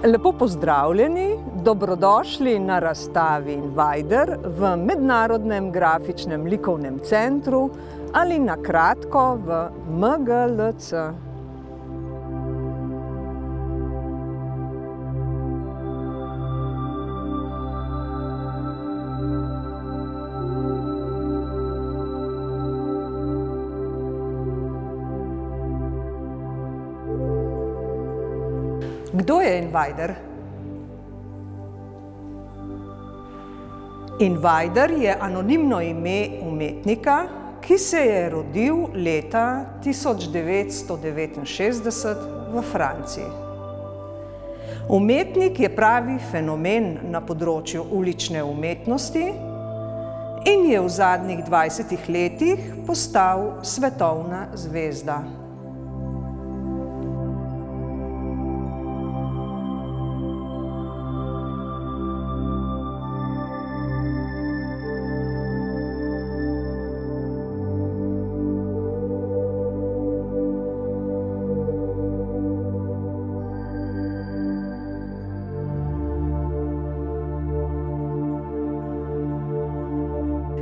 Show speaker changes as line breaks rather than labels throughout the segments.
Lepo pozdravljeni, dobrodošli na razstavi Invader v Mednarodnem grafičnem likovnem centru ali na kratko v MGLC. Kdo je Invader? Invader je anonimno ime umetnika, ki se je rodil leta 1969 v Franciji. Umetnik je pravi fenomen na področju ulične umetnosti in je v zadnjih 20 letih postal svetovna zvezda.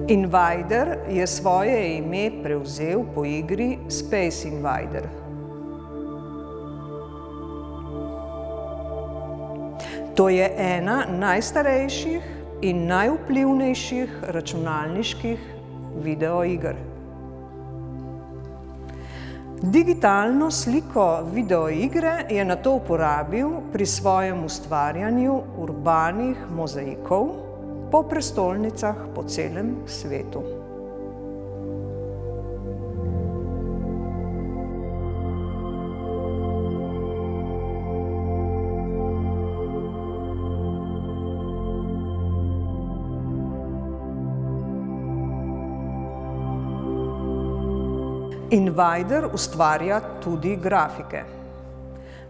Invader je svoje ime prevzel po igri Space Invader. To je ena najstarejših in najvplivnejših računalniških videoiger. Digitalno sliko videoigre je nato uporabil pri svojem ustvarjanju urbanih mozaikov po prestolnicah po celem svetu. Invader ustvarja tudi grafike.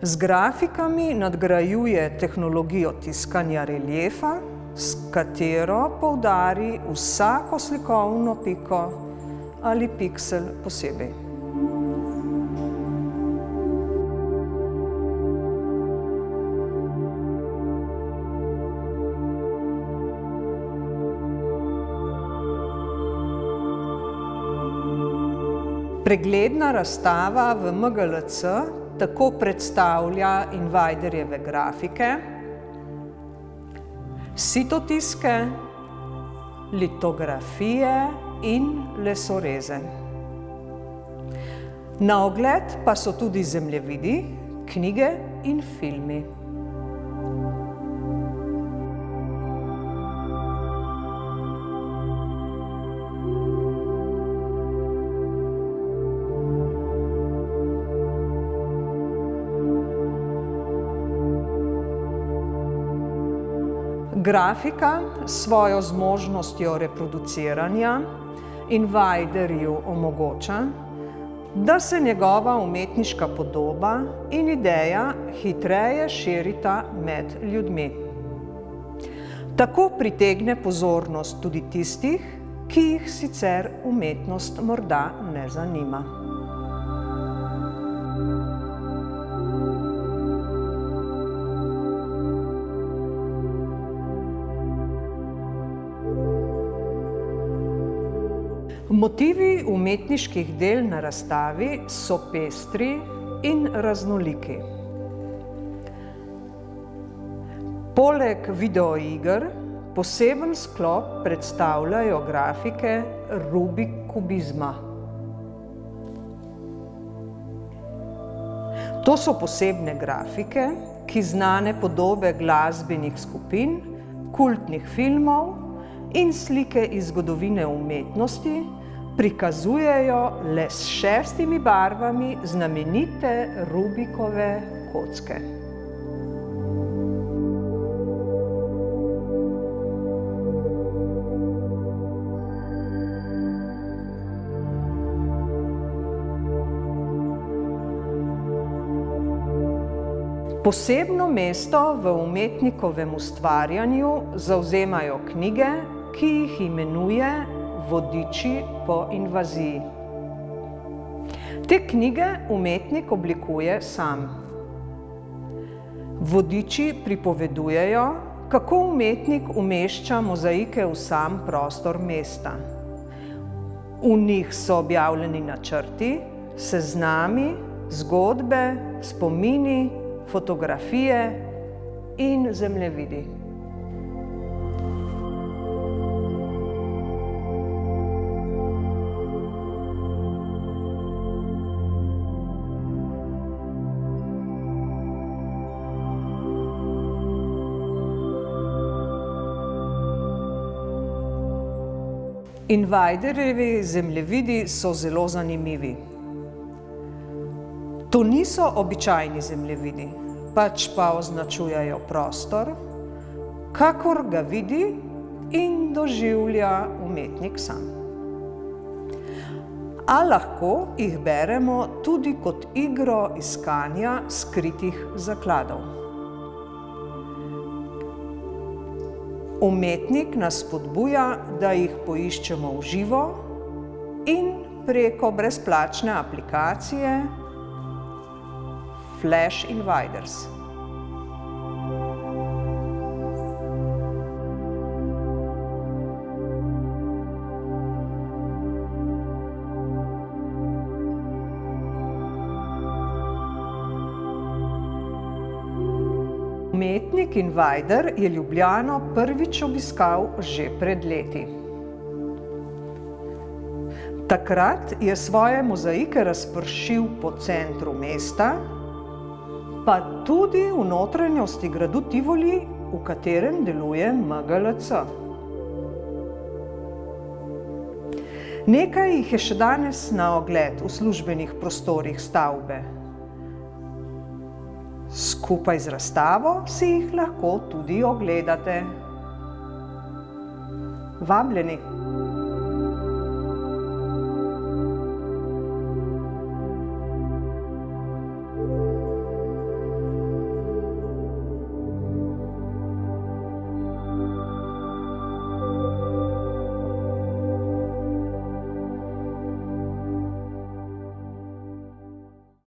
Z grafikami nadgrajuje tehnologijo tiskanja reliefa, s katero poudari vsako slikovno piko ali piksel posebej. Pregledna razstava v MGLC tako predstavlja Invaderjeve grafike, sitotiske, litografije in lesoreze. Na ogled pa so tudi zemljevidi, knjige in filmi. Grafika s svojo zmožnostjo reproduciranja Invaderju omogoča, da se njegova umetniška podoba in ideja hitreje širita med ljudmi. Tako pritegne pozornost tudi tistih, ki jih sicer umetnost morda ne zanima. Motivi umetniških del na razstavi so pestri in raznoliki. Poleg videoiger poseben sklop predstavljajo grafike rubikubizma. To so posebne grafike, ki znane podobe glasbenih skupin, kultnih filmov in slike iz zgodovine umetnosti prikazujejo le s 6 barvami znamenite Rubikove kocke. Posebno mesto v umetnikovem ustvarjanju zavzemajo knjige, ki jih imenuje Vodiči po invaziji. Te knjige umetnik oblikuje sam. Vodiči pripovedujejo, kako umetnik umešča mozaike v sam prostor mesta. V njih so objavljeni načrti, seznami, zgodbe, spomini, fotografije in zemljevidi. Invaderjevi zemljevidi so zelo zanimivi. To niso običajni zemljevidi, pač pa označujejo prostor, kakor ga vidi in doživlja umetnik sam. A lahko jih beremo tudi kot igro iskanja skritih zakladov. Umetnik nas spodbuja, da jih poiščemo v živo in preko brezplačne aplikacije Flash Invaders. Umetnik Invader je Ljubljano prvič obiskal že pred leti. Takrat je svoje mozaike razpršil po centru mesta, pa tudi v notranjosti gradu Tivoli, v katerem deluje MGLC. Nekaj jih je še danes na ogled v službenih prostorih stavbe. Skupaj z razstavo si jih lahko tudi ogledate. Vabljeni!